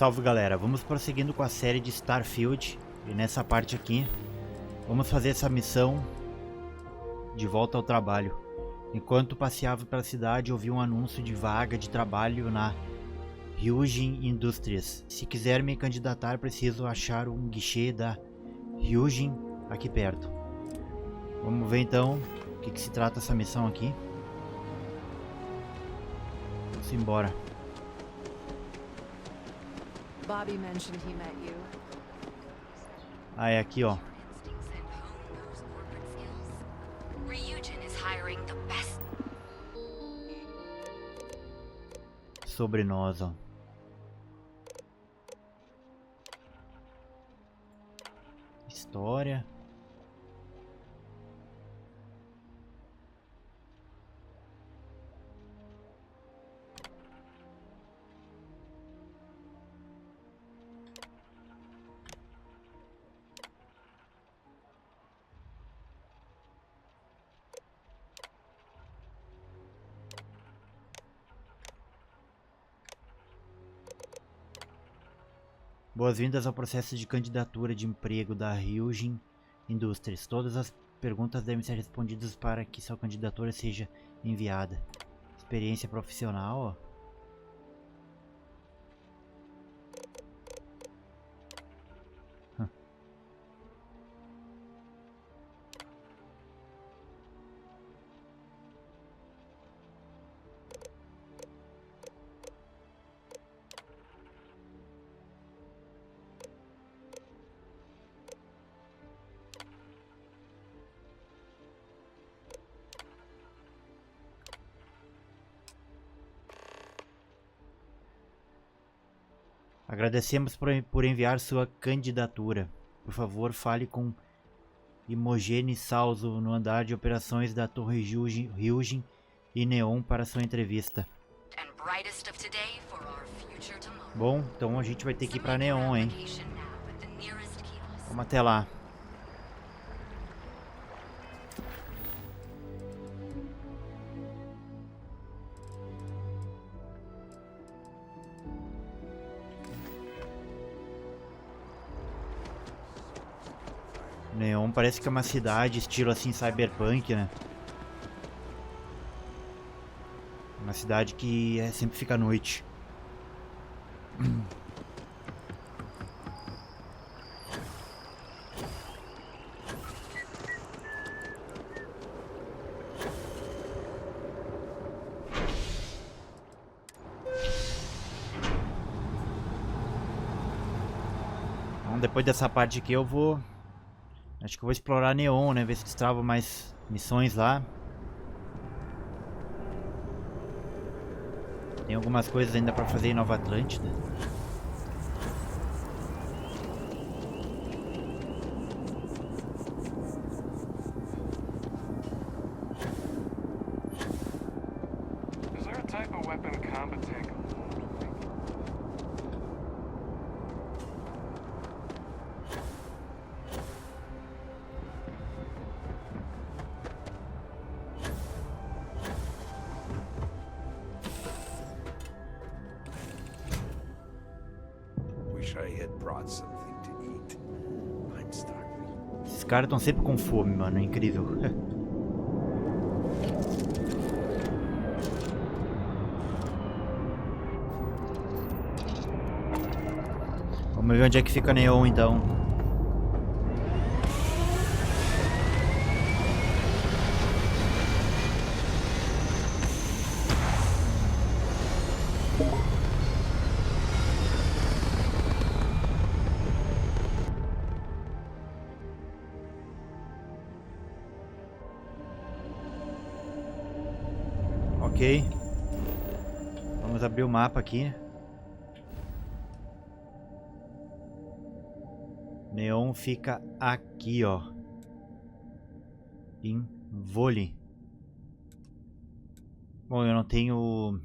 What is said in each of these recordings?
Salve galera, vamos prosseguindo com a série de Starfield. E nessa parte aqui vamos fazer essa missão de volta ao trabalho. Enquanto passeava pela cidade, ouvi um anúncio de vaga de trabalho na Havok Industries. Se quiser me candidatar, preciso achar um guichê da Havok aqui perto. Vamos ver então o que se trata essa missão aqui. Vamos embora. Bobby mentioned he met you. Ah, é aqui, ó. Sobre nós, ó. História. Boas-vindas ao processo de candidatura de emprego da Havok Industries. Todas as perguntas devem ser respondidas para que sua candidatura seja enviada. Experiência profissional, ó. Agradecemos por enviar sua candidatura. Por favor, fale com Imogen Salzo no andar de operações da Torre Havok e Neon para sua entrevista. Bom, então a gente vai ter que ir para Neon, hein? Vamos até lá. Neon parece que é uma cidade estilo assim cyberpunk, né? Uma cidade que sempre fica à noite. Então, depois dessa parte aqui eu vou... Acho que eu vou explorar Neon, né? Ver se destrava mais missões lá. Tem algumas coisas ainda pra fazer em Nova Atlântida. Esses caras estão sempre com fome, mano. É incrível. Vamos ver onde é que fica Neon, então. Ok, vamos abrir o mapa aqui. Neon fica aqui, ó, em Vôlei. Bom, eu não tenho...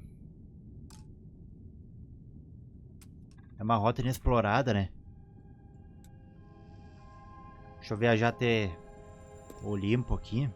É uma rota inexplorada, né? Deixa eu viajar até Olimpo aqui.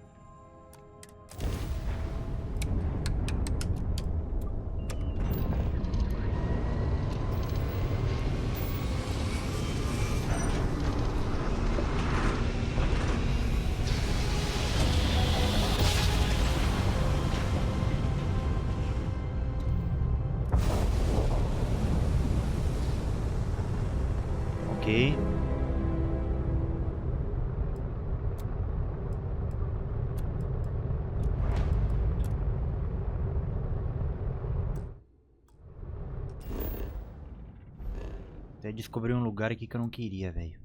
descobri um lugar aqui que eu não queria, velho.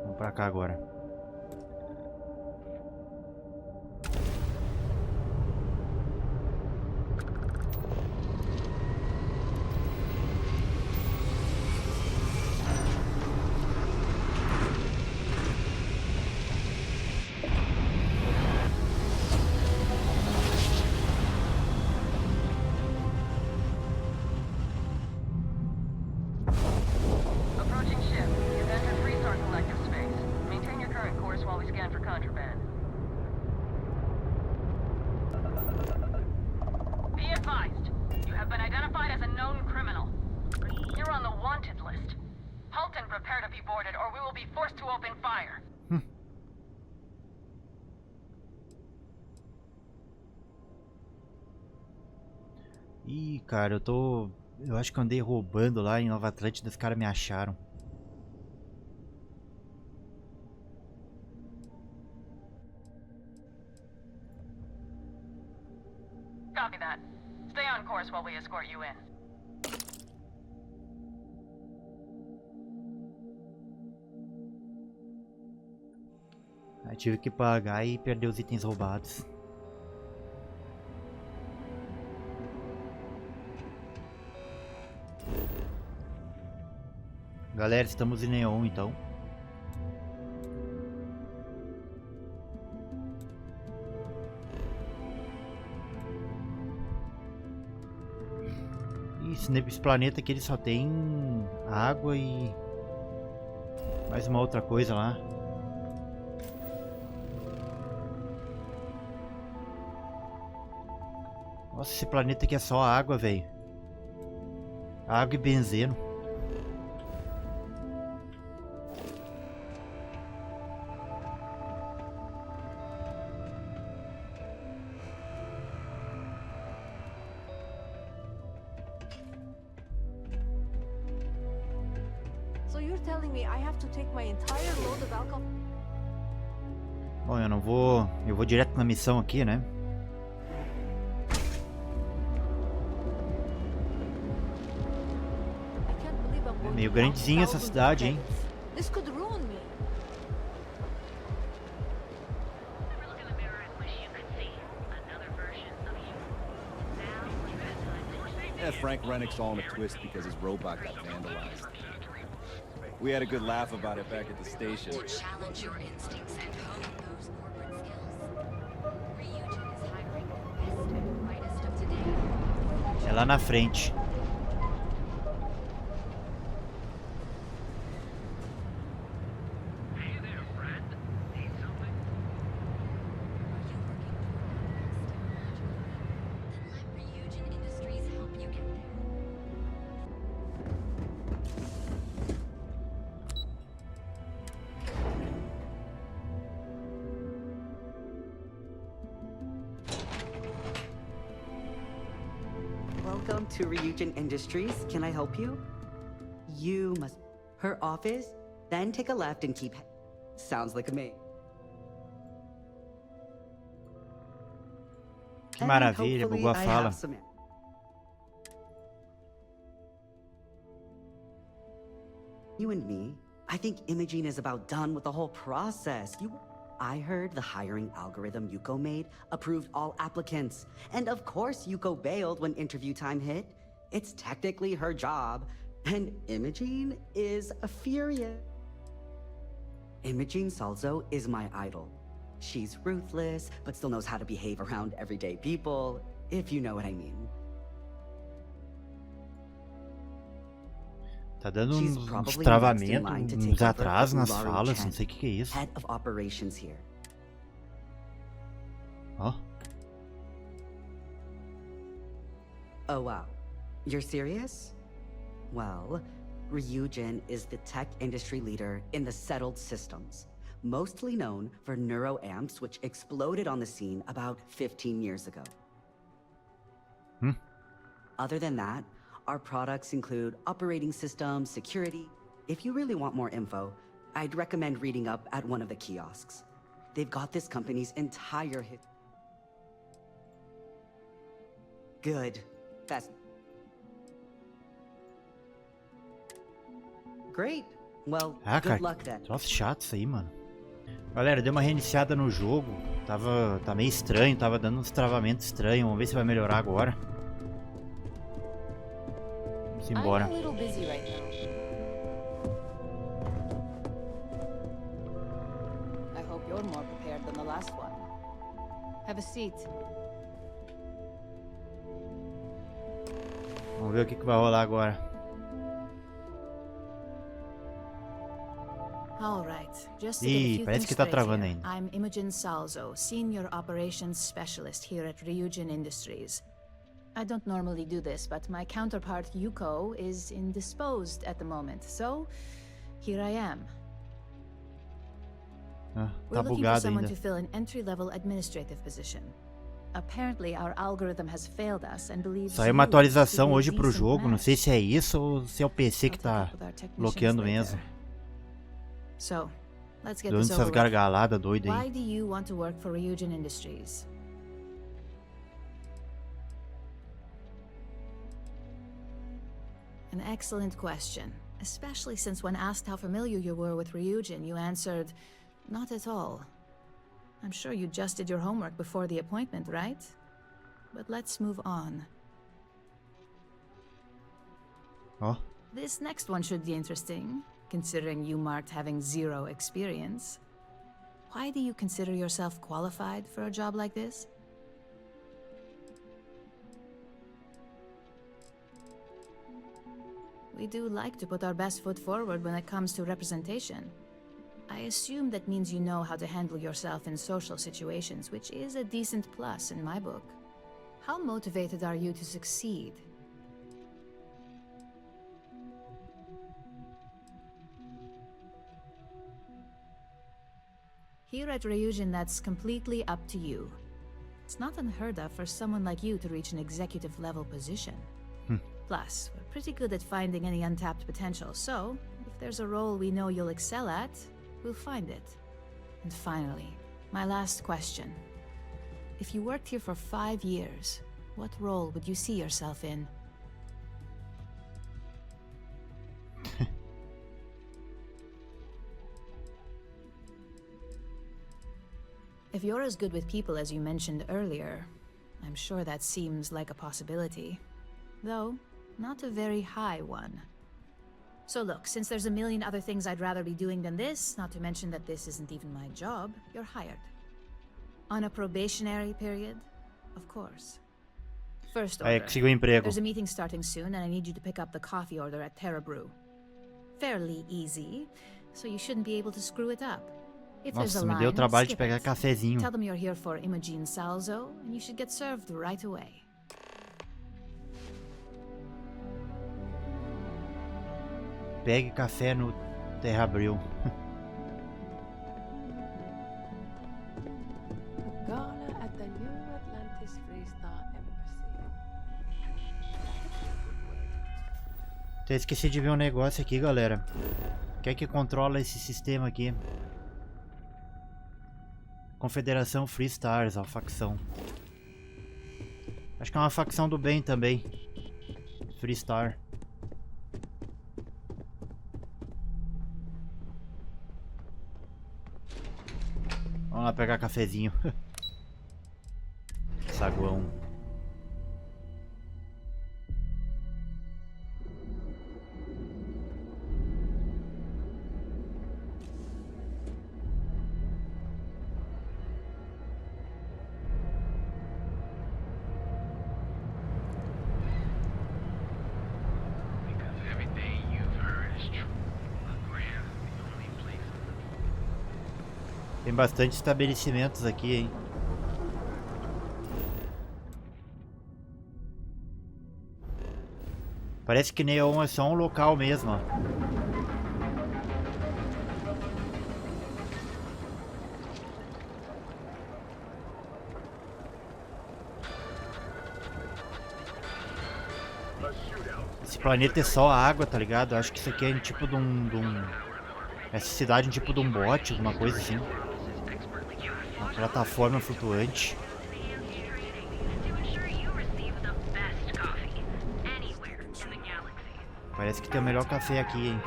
Vamos pra cá agora. Ih, cara, eu acho que eu andei roubando lá em Nova Atlântida, os caras me acharam. Copy that. Stay on course while we escort you in. Aí tive que pagar e perder os itens roubados. Galera, estamos em Neon então. Esse planeta aqui ele só tem água e mais uma outra coisa lá. Nossa, esse planeta aqui é só água, velho. Água e benzeno. So you're telling me I have to take my entire load of alcohol? Bom, eu vou direto na missão aqui, né? É meio grandezinha essa cidade, hein? This could ruin me. Yeah, Frank Rennick's all in a twist because his robot got vandalized. We had a good laugh about it back at the station. Challenge your instincts and hone those corporate skills. Ryujin is hiring the best and brightest of today. É lá na frente. Hey there, friend. Need something? Are you working toward that next technology? Then let Ryujin Industries help you get there. Welcome to Ryujin Industries. Can I help you? You must... Her office? Then take a left and keep... Sounds like a me. Que maravilha, bugou a fala. You and me, I think imaging is about done with the whole process. I heard the hiring algorithm Yuko made approved all applicants. And of course Yuko bailed when interview time hit. It's technically her job. And Imogene is furious. Imogene Salzo is my idol. She's ruthless, but still knows how to behave around everyday people, if you know what I mean. Tá dando uns travamentos, uns atrasos nas falas, não sei o que é isso. Head of operations here. Ó. Oh wow. You're serious? Well, Ryujin is the tech industry leader in the settled systems, mostly known for neuroamps, which exploded on the scene about 15 years ago. Other than that, our products include operating systems, security. If you really want more info, I'd recommend reading up at one of the kiosks. They've got this company's entire Good. That's great. Well, Ah, good cara, luck then. troço chato isso aí, mano. Galera, deu uma reiniciada no jogo. Tá meio estranho, tava dando uns travamentos estranhos. Vamos ver se vai melhorar agora. Vamos embora. I'm a little busy right now. I hope you're more prepared than the last one. Have a seat. Vamos ver o que vai rolar agora. All right. Just to get a few Parece things que tá straight travando here. ainda. I'm Imogen Salzo, Senior Operations Specialist here at Ryujin Industries. I don't normally do this, but my counterpart Yuko is indisposed at the moment, so here I am. Ah, We're tá looking for bugado someone ainda. to fill an entry-level administrative position. Apparently, our algorithm has failed us and believes Saiu uma you to atualização be a hoje pro decent jogo. Não match. sei se é isso ou se é o PC que I'll tá take up with our technicians bloqueando later. mesmo. So, let's get Dando this essas over with. gargaladas doidas Why aí. do you want to work for Ryujin Industries? An excellent question, especially since when asked how familiar you were with Ryujin, you answered, not at all. I'm sure you just did your homework before the appointment, right? But let's move on. Ó, This next one should be interesting, considering you marked having 0 experience. Why do you consider yourself qualified for a job like this? We do like to put our best foot forward when it comes to representation. I assume that means you know how to handle yourself in social situations, which is a decent plus in my book. How motivated are you to succeed? Here at Ryujin, that's completely up to you. It's not unheard of for someone like you to reach an executive level position. Plus, we're pretty good at finding any untapped potential, so if there's a role we know you'll excel at, we'll find it. And finally, my last question. If you worked here for 5 years, what role would you see yourself in? If you're as good with people as you mentioned earlier, I'm sure that seems like a possibility. Though, not a very high one. So look, since there's a million other things I'd rather be doing than this, not to mention that this isn't even my job, you're hired. On a probationary period, of course. First aí order. conseguiu emprego. There's a meeting starting soon, and I need you to pick up the coffee order at Terra Brew. Fairly easy, so you shouldn't be able to screw it up. If there's Nossa, a me line, deu o trabalho de skip pegar it. cafezinho. Tell them you're here for Imogen Salzo, and you should get served right away. Pegue café no Terra Brew. Gala at the New Atlantis Freestar Embassy. Até esqueci de ver um negócio aqui, galera. Quem é que controla esse sistema aqui? Confederação Free Stars, a facção. Acho que é uma facção do bem também. Free Star. Vamos lá pegar cafezinho. Saguão. Tem bastante estabelecimentos aqui, hein? Parece que Neon é só um local mesmo, ó. Esse planeta é só água, tá ligado? Acho que isso aqui é tipo de um... Essa cidade é um tipo de um bote, alguma coisa assim. Uma plataforma flutuante. Parece que tem o melhor café aqui, hein?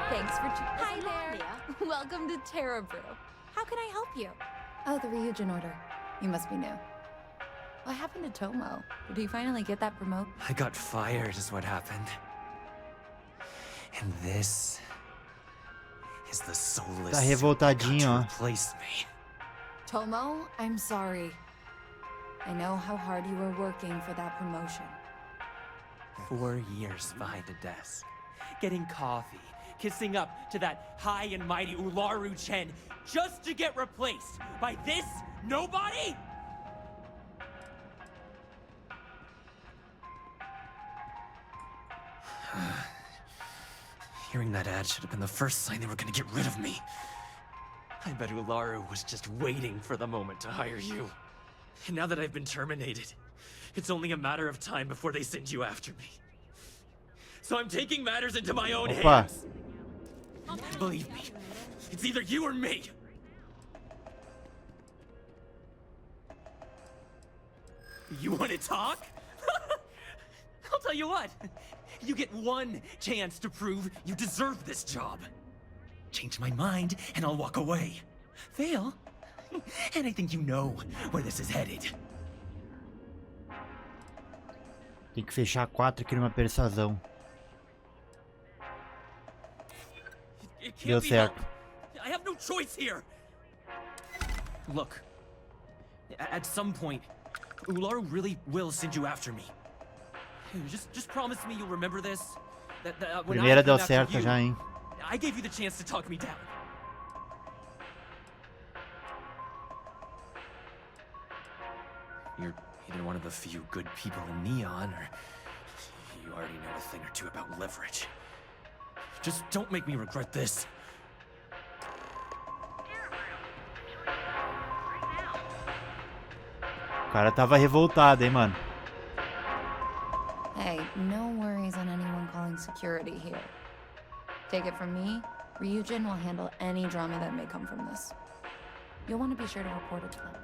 Thanks for Hi there. Welcome to Terra Brew. How can I help you? Oh, the Ryujin order. You must be new. What happened to Tomo? Did he finally get that promote? I got fired is what happened. And this is the soulless Tá revoltadinho, ó. replace me. Tomo, I'm sorry. I know how hard you were working for that promotion. 4 years behind a desk, getting coffee, kissing up to that high and mighty Ularu Chen, just to get replaced by this nobody? Hearing that ad should have been the first sign they were gonna get rid of me. I bet Ularu was just waiting for the moment to hire you. And now that I've been terminated, it's only a matter of time before they send you after me. So I'm taking matters into my own hands. Believe me, it's either you or me. You want to talk? I'll tell you what. You get one chance to prove you deserve this job. Change my mind and I'll walk away. Fail, and I think you know where this is headed. Tem que fechar 4 aqui numa persuasão. Deu certo. I have no choice here. Look, at some point, Ularu really will send you after me. Just promise me you'll remember this. That when Primeira I deu come after certo you, já, hein? I gave you the chance to talk me down. You're either one of the few good people in Neon, or you already know a thing or two about leverage. Just don't make me regret this. O cara tava revoltado, hein, mano? Hey, no worries on anyone calling security here. Take it from me, Ryujin will handle any drama that may come from this. You'll want to be sure to report it to them.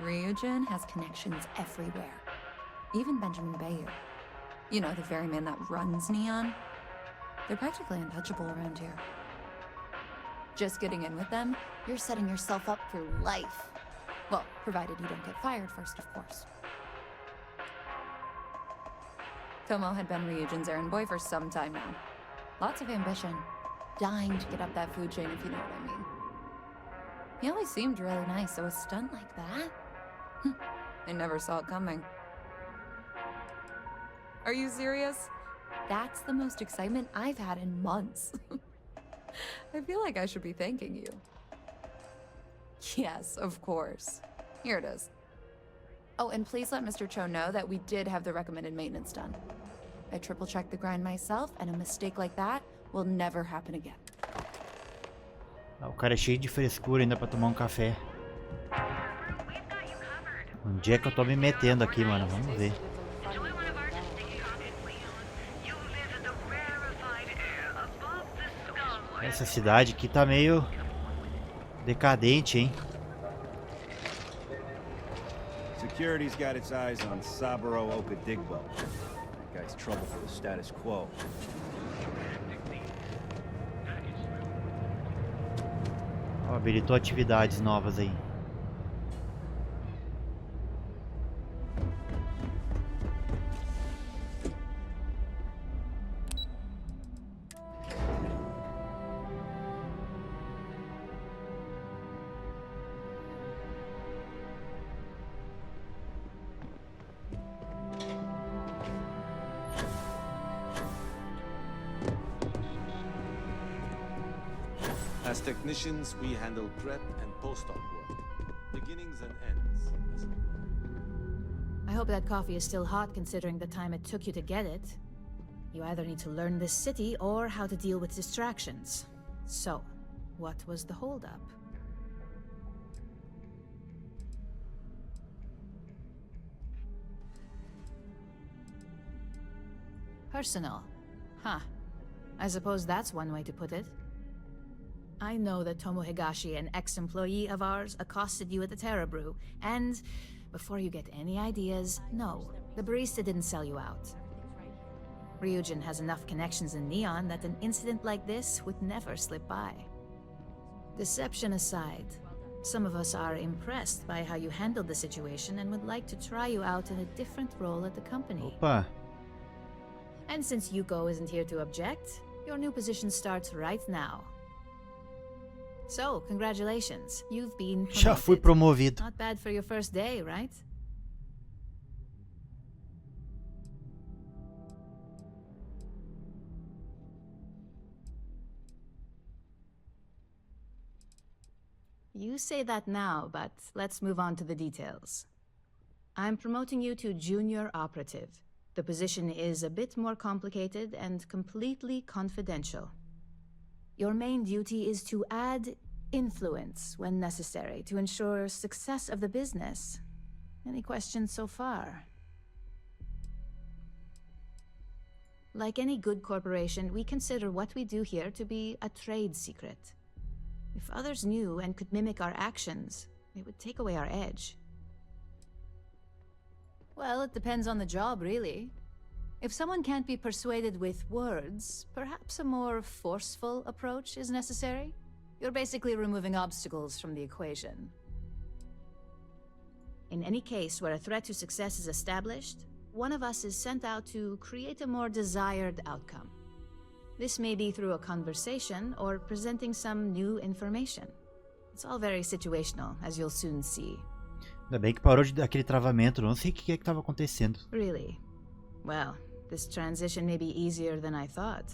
Ryujin has connections everywhere. Even Benjamin Bayer. You know, the very man that runs Neon. They're practically untouchable around here. Just getting in with them, you're setting yourself up for life. Well, provided you don't get fired first, of course. Tomo had been Ryujin's errand boy for some time now. Lots of ambition. Dying to get up that food chain, if you know what I mean. He always seemed really nice, so a stunt like that? I never saw it coming. Are you serious? That's the most excitement I've had in months. I feel like I should be thanking you. Yes, of course. Here it is. Oh, and please let Mr. Cho know that we did have the recommended maintenance done. I triple-checked the grind myself, and a mistake like that will never happen again. O cara é cheio de frescura ainda pra tomar um café. Onde é que eu tô me metendo aqui, mano? Vamos ver. Essa cidade aqui tá meio decadente, hein? Security's got its eyes on Saburo Okadigbo. That guy's trouble for the status quo. Ó, habilitou atividades novas aí. As technicians, we handle prep and post-op work, beginnings and ends. I hope that coffee is still hot considering the time it took you to get it. You either need to learn this city or how to deal with distractions. So, what was the holdup? Personal. Huh. I suppose that's one way to put it. I know that Tomo Higashi, an ex-employee of ours, accosted you at the Terra Brew, and before you get any ideas, no, The barista didn't sell you out. Ryujin has enough connections in Neon that an incident like this would never slip by. Deception aside, some of us are impressed by how you handled the situation and would like to try you out in a different role at the company. Opa. And since Yuko isn't here to object, your new position starts right now. So, congratulations. You've been promoted. Já fui promovido. Not bad for your first day, right? You say that now, but let's move on to the details. I'm promoting you to junior operative. The position is a bit more complicated and completely confidential. Your main duty is to add influence when necessary to ensure success of the business. Any questions so far? Like any good corporation, we consider what we do here to be a trade secret. If others knew and could mimic our actions, it would take away our edge. Well, it depends on the job, really. If someone can't be persuaded with words, perhaps a more forceful approach is necessary. You're basically removing obstacles from the equation. In any case where a threat to success is established, one of us is sent out to create a more desired outcome. This may be through a conversation or presenting some new information. It's all very situational, as you'll soon see. Ainda bem que parou de dar aquele travamento, não sei o que é que estava acontecendo. Really? Well, this transition may be easier than I thought.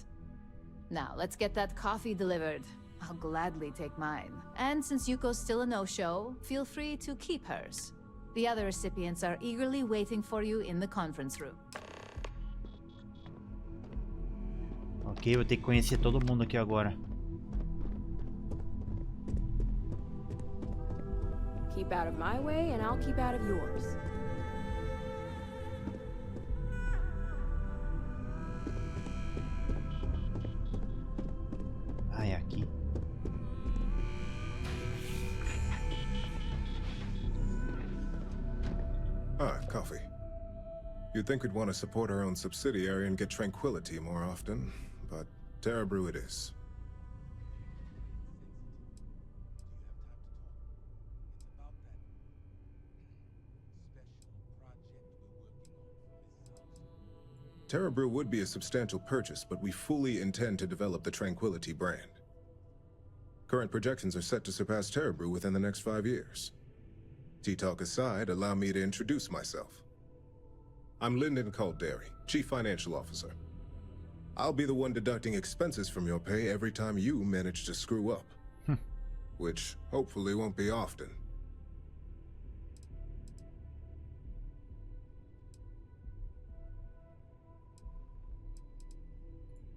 Now, let's get that coffee delivered. I'll gladly take mine. And since Yuko's still a no-show, feel free to keep hers. The other recipients are eagerly waiting for you in the conference room. Ok, vou ter que conhecer todo mundo aqui agora. Keep out of my way and I'll keep out of yours. Ah, é aqui. Ah, coffee. You'd think we'd want to support our own subsidiary and get tranquility more often, but Terrabrew it is. Terrabrew would be a substantial purchase, but we fully intend to develop the Tranquility brand. Current projections are set to surpass Terrabrew within the next 5 years. Tea-talk aside, allow me to introduce myself. I'm Lyndon Calderi, Chief Financial Officer. I'll be the one deducting expenses from your pay every time you manage to screw up. Which hopefully won't be often.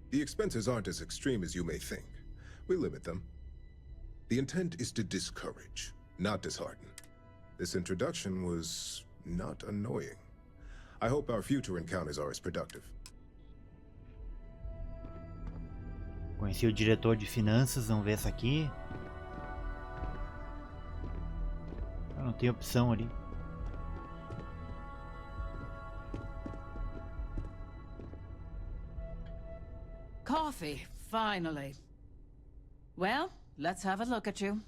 The expenses aren't as extreme as you may think. We limit them. The intent is to discourage, not dishearten. This introduction was not annoying. I hope our future encounters are as productive. Conheci o diretor de finanças, vamos ver essa aqui. Eu não tem opção ali. Coffee, finally. Well, let's have a look at you.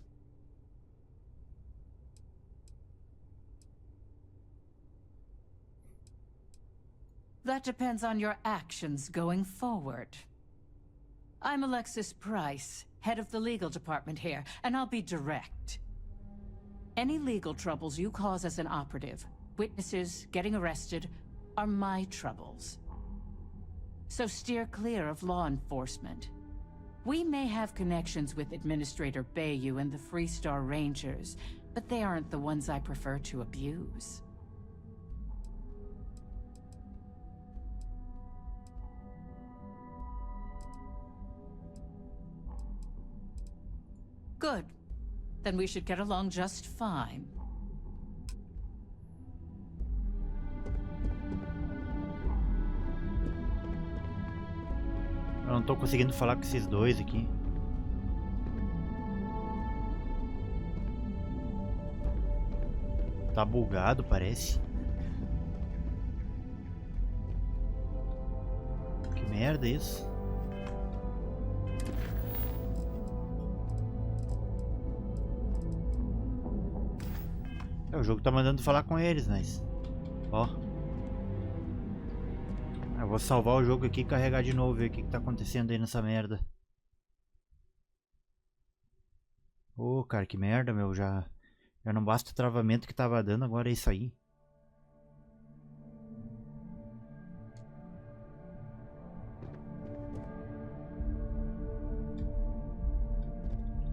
That depends on your actions going forward. I'm Alexis Price, head of the legal department here, and I'll be direct. Any legal troubles you cause as an operative, witnesses, getting arrested, are my troubles. So steer clear of law enforcement. We may have connections with Administrator Bayou and the Freestar Rangers, but they aren't the ones I prefer to abuse. Good. Then we should get along just fine. Eu não tô conseguindo falar com esses dois aqui. Tá bugado, parece. merda isso. O jogo tá mandando falar com eles, mas... Ó. Eu vou salvar o jogo aqui e carregar de novo, ver o que tá acontecendo aí nessa merda. Ô, cara, que merda, meu. Já não basta o travamento que tava dando, agora é isso aí.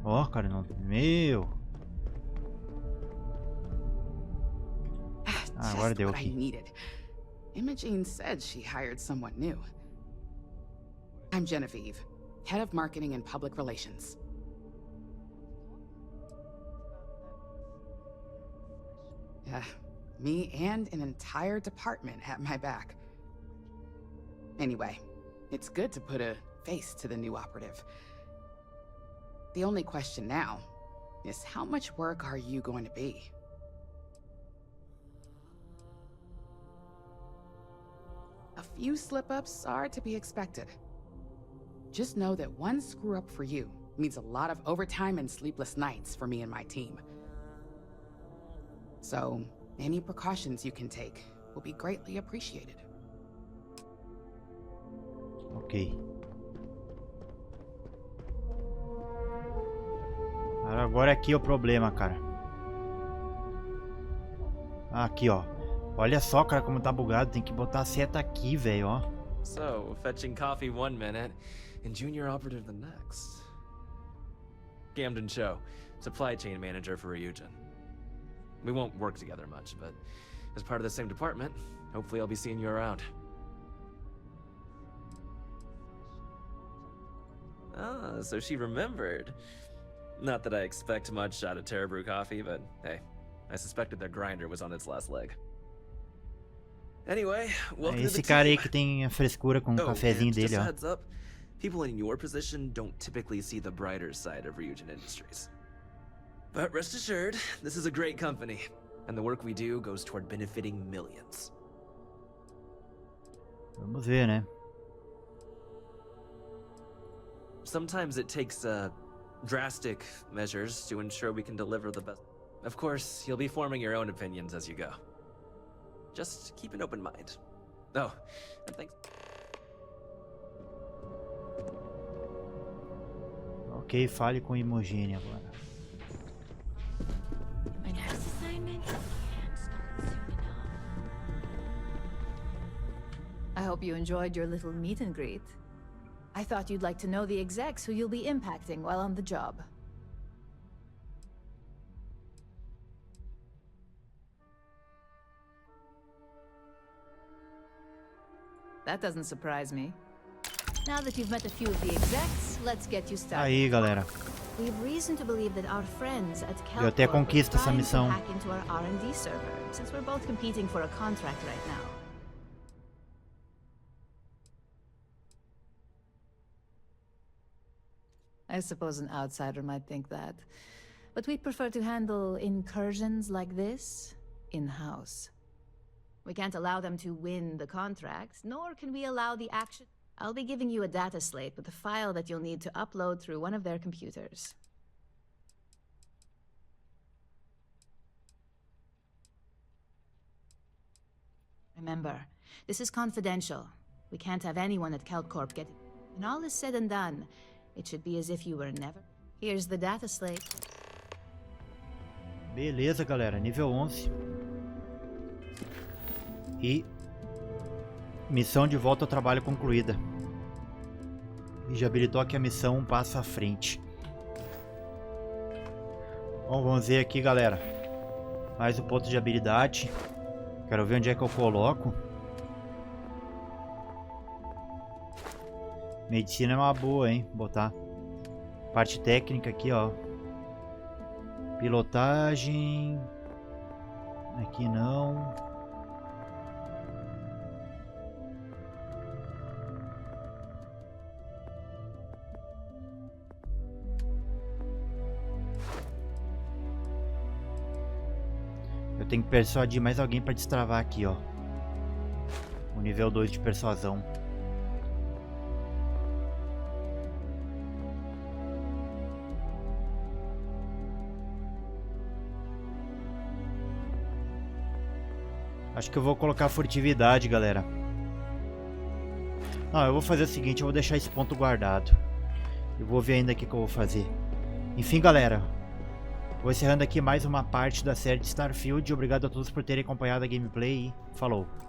Ó, cara, não... Meu... Ah, agora deu aqui. Imogen said she hired someone new. I'm Genevieve, head of marketing and public relations. Yeah, me and an entire department at my back. Anyway, it's good to put a face to the new operative. The only question now is how much work are you going to be? A few slip-ups are to be expected. Just know that one screw-up for you means a lot of overtime and sleepless nights for me and my team. So, any precautions you can take will be greatly appreciated. Ok. Agora aqui é o problema, cara. Aqui, ó. Olha só, cara, como tá bugado. Tem que botar a seta aqui, velho, ó. So, fetching coffee one minute and junior operative the next. Camden Cho, supply chain manager for Ryujin. We won't work together much, but as part of the same department, hopefully I'll be seeing you around. Ah, so she remembered. Not that I expect much out of Terebrew coffee, but hey, I suspected their grinder was on its last leg. Anyway, welcome esse cara aí que tem a frescura com o cafezinho dele, ó. Heads up, people in your position don't typically see the brighter side of Ryujin Industries. But rest assured, this is a great company, and the work we do goes toward benefiting millions. Vamos ver, né? Sometimes it takes drastic measures to ensure we can deliver the best. Of course, you'll be forming your own opinions as you go. Just keep an open mind. Oh, and thanks. Ok, fale com Imogen agora. My next assignment can't start soon enough. I hope you enjoyed your little meet and greet. I thought you'd like to know the execs who you'll be impacting while on the job. That doesn't surprise me. Now that you've met a few of the execs, let's get you started. Aí, galera. We have reason to believe that our friends at Eu até conquisto essa missão. hack into our R&D server, since we're both competing for a contract right now. I suppose an outsider might think that, but we'd prefer to handle incursions like this in-house. We can't allow them to win the contract, nor can we allow the action. I'll be giving you a data slate with a file that you'll need to upload through one of their computers. Remember, this is confidential. We can't have anyone at CalCorp get it. When all is said and done, it should be as if you were never... Here's the data slate. Beleza, galera. Nível 11. E missão de volta ao trabalho concluída. E já habilitou aqui a missão um passo à frente. Bom, vamos ver aqui, galera. Mais um ponto de habilidade. Quero ver onde é que eu coloco. Medicina é uma boa, hein? Botar. Parte técnica aqui, ó. Pilotagem. Aqui não. Eu tenho que persuadir mais alguém para destravar aqui, ó. O nível 2 de persuasão. Acho que eu vou colocar furtividade, galera. Não, eu vou fazer o seguinte, eu vou deixar esse ponto guardado. Eu vou ver ainda o que eu vou fazer. Enfim, galera. Vou encerrando aqui mais uma parte da série de Starfield. Obrigado a todos por terem acompanhado a gameplay e falou!